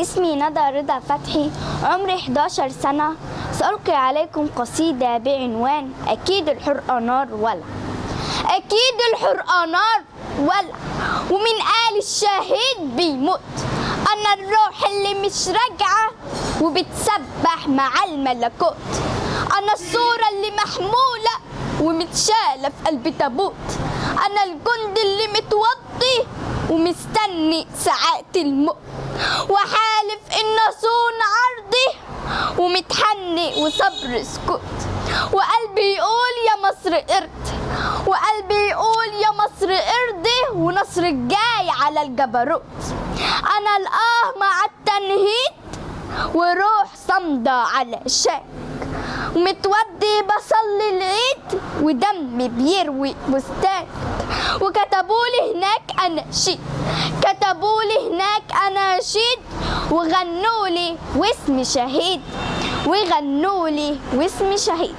اسمي ندى رضا فتحي، عمري 11 سنة. سألقي عليكم قصيدة بعنوان أكيد الحرقة نار ولع. أكيد الحرقة نار ولع، ومن قال الشهيد بيموت. أنا الروح اللي مش راجعة وبتسبح مع الملكوت. أنا الصورة اللي محمولة ومتشالة في قلب تابوت. أنا الجند اللي متوضي ومستني ساعات الموت، وحالف إن أصون عرضي ومتحني وصبر سكوت. وقلبي يقول يا مصر قرد، وقلبي يقول يا مصر قردي، ونصر الجاي على الجبروت. أنا الآه مع التنهيد وروح صمدة على شاك، ومتودي بصلي العيد ودمي بيروي بستان. وكتبولي هناك أناشيد، كتبولي هناك أناشيد، وغنولي واسمي شهيد، وغنولي واسمي شهيد.